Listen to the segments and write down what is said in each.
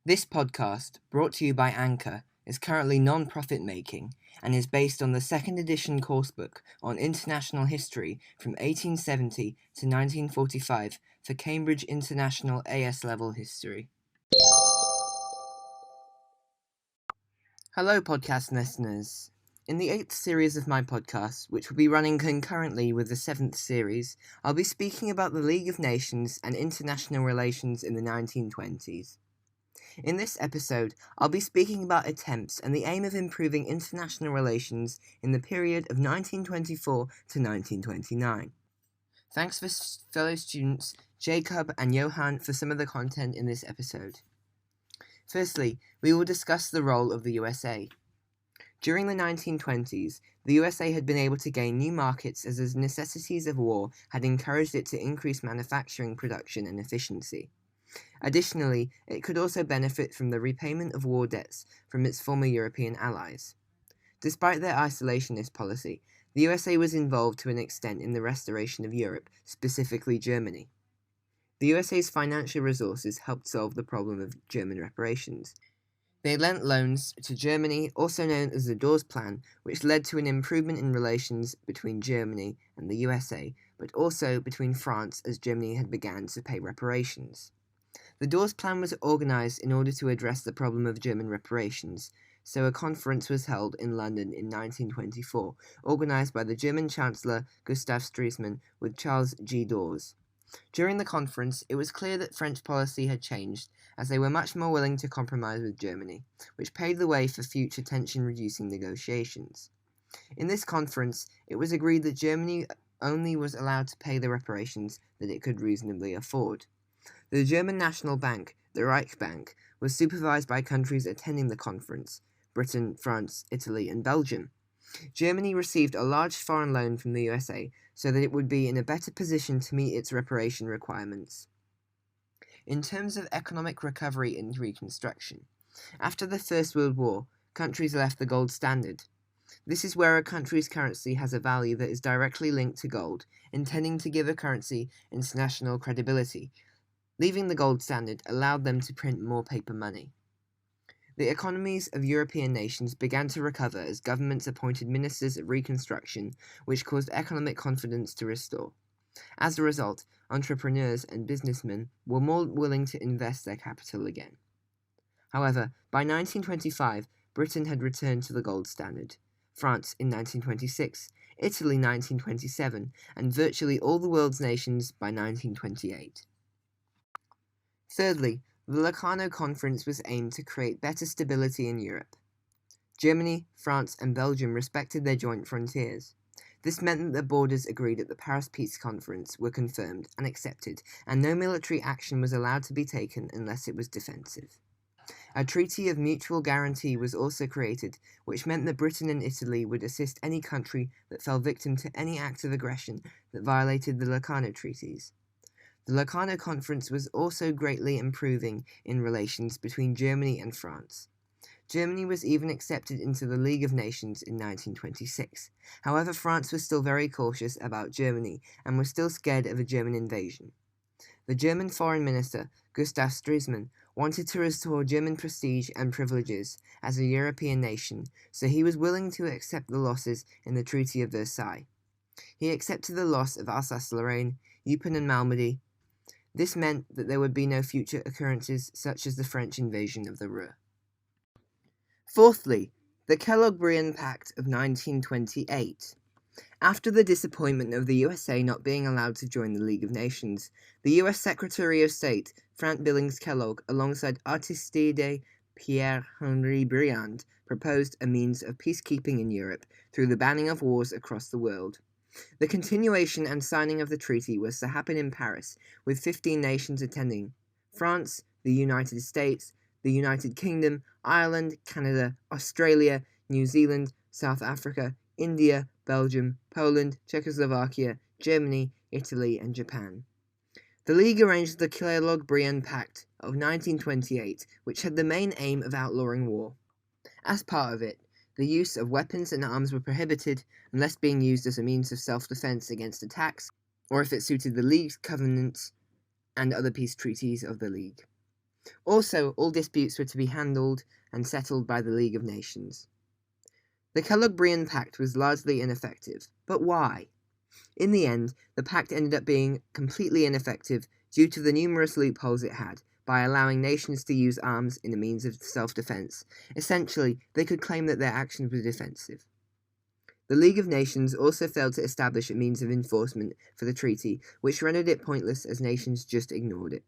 This podcast, brought to you by Anchor, is currently non-profit making and is based on the second edition coursebook on international history from 1870 to 1945 for Cambridge International AS Level History. Hello, podcast listeners. In the 8th series of my podcast, which will be running concurrently with the 7th series, I'll be speaking about the League of Nations and international relations in the 1920s. In this episode, I'll be speaking about attempts and the aim of improving international relations in the period of 1924 to 1929. Thanks for fellow students Jacob and Yohann for some of the content in this episode. Firstly, we will discuss the role of the USA. During the 1920s, the USA had been able to gain new markets as the necessities of war had encouraged it to increase manufacturing production and efficiency. Additionally, it could also benefit from the repayment of war debts from its former European allies. Despite their isolationist policy, the USA was involved to an extent in the restoration of Europe, specifically Germany. The USA's financial resources helped solve the problem of German reparations. They lent loans to Germany, also known as the Dawes Plan, which led to an improvement in relations between Germany and the USA, but also between France as Germany had begun to pay reparations. The Dawes Plan was organized in order to address the problem of German reparations, so a conference was held in London in 1924, organized by the German Chancellor Gustav Stresemann with Charles G. Dawes. During the conference, it was clear that French policy had changed, as they were much more willing to compromise with Germany, which paved the way for future tension-reducing negotiations. In this conference, it was agreed that Germany only was allowed to pay the reparations that it could reasonably afford. The German National Bank, the Reichsbank, was supervised by countries attending the conference: Britain, France, Italy, and Belgium. Germany received a large foreign loan from the USA so that it would be in a better position to meet its reparation requirements. In terms of economic recovery and reconstruction, after the First World War, countries left the gold standard. This is where a country's currency has a value that is directly linked to gold, intending to give a currency international credibility. Leaving the gold standard allowed them to print more paper money. The economies of European nations began to recover as governments appointed ministers of reconstruction, which caused economic confidence to restore. As a result, entrepreneurs and businessmen were more willing to invest their capital again. However, by 1925, Britain had returned to the gold standard, France in 1926, Italy 1927, and virtually all the world's nations by 1928. Thirdly, the Locarno Conference was aimed to create better stability in Europe. Germany, France, and Belgium respected their joint frontiers. This meant that the borders agreed at the Paris Peace Conference were confirmed and accepted, and no military action was allowed to be taken unless it was defensive. A treaty of mutual guarantee was also created, which meant that Britain and Italy would assist any country that fell victim to any act of aggression that violated the Locarno treaties. The Locarno Conference was also greatly improving in relations between Germany and France. Germany was even accepted into the League of Nations in 1926. However, France was still very cautious about Germany and was still scared of a German invasion. The German Foreign Minister, Gustav Stresemann, wanted to restore German prestige and privileges as a European nation, so he was willing to accept the losses in the Treaty of Versailles. He accepted the loss of Alsace-Lorraine, Eupen and Malmedy. This meant that there would be no future occurrences such as the French invasion of the Ruhr. Fourthly, the Kellogg-Briand Pact of 1928. After the disappointment of the USA not being allowed to join the League of Nations, the US Secretary of State, Frank Billings Kellogg, alongside Aristide Pierre-Henri Briand, proposed a means of peacekeeping in Europe through the banning of wars across the world. The continuation and signing of the treaty was to happen in Paris, with 15 nations attending: France, the United States, the United Kingdom, Ireland, Canada, Australia, New Zealand, South Africa, India, Belgium, Poland, Czechoslovakia, Germany, Italy, and Japan. The League arranged the Kellogg-Briand Pact of 1928, which had the main aim of outlawing war. As part of it, the use of weapons and arms were prohibited unless being used as a means of self-defense against attacks, or if it suited the League's covenants and other peace treaties of the League. Also, all disputes were to be handled and settled by the League of Nations. The Calabrian Pact was largely ineffective, but why? In the end, the pact ended up being completely ineffective due to the numerous loopholes it had, by allowing nations to use arms in a means of self-defense. Essentially, they could claim that their actions were defensive. The League of Nations also failed to establish a means of enforcement for the treaty, which rendered it pointless as nations just ignored it.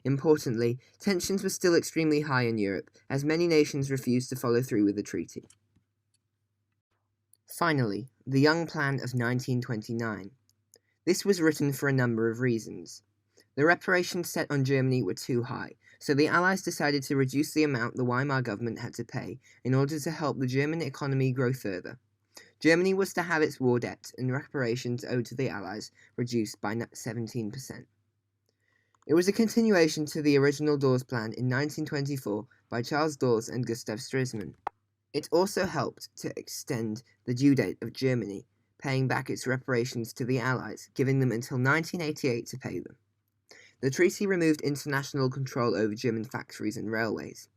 Importantly, tensions were still extremely high in Europe, as many nations refused to follow through with the treaty. Finally, the Young Plan of 1929. This was written for a number of reasons. The reparations set on Germany were too high, so the Allies decided to reduce the amount the Weimar government had to pay in order to help the German economy grow further. Germany was to have its war debt and reparations owed to the Allies reduced by 17%. It was a continuation to the original Dawes Plan in 1924 by Charles Dawes and Gustav Stresemann. It also helped to extend the due date of Germany, paying back its reparations to the Allies, giving them until 1988 to pay them. The treaty removed international control over German factories and railways.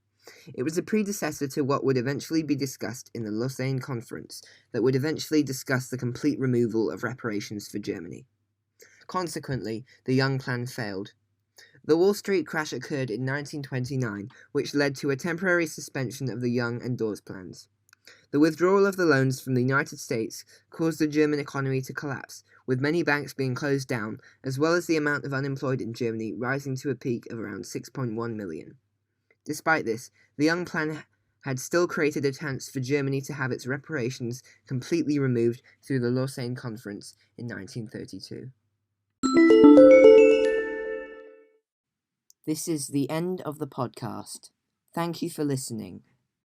It was a predecessor to what would eventually be discussed in the Lausanne Conference, that would eventually discuss the complete removal of reparations for Germany. Consequently, the Young Plan failed. The Wall Street crash occurred in 1929, which led to a temporary suspension of the Young and Dawes plans. The withdrawal of the loans from the United States caused the German economy to collapse, with many banks being closed down, as well as the amount of unemployed in Germany rising to a peak of around 6.1 million. Despite this, the Young Plan had still created a chance for Germany to have its reparations completely removed through the Lausanne Conference in 1932. This is the end of the podcast. Thank you for listening.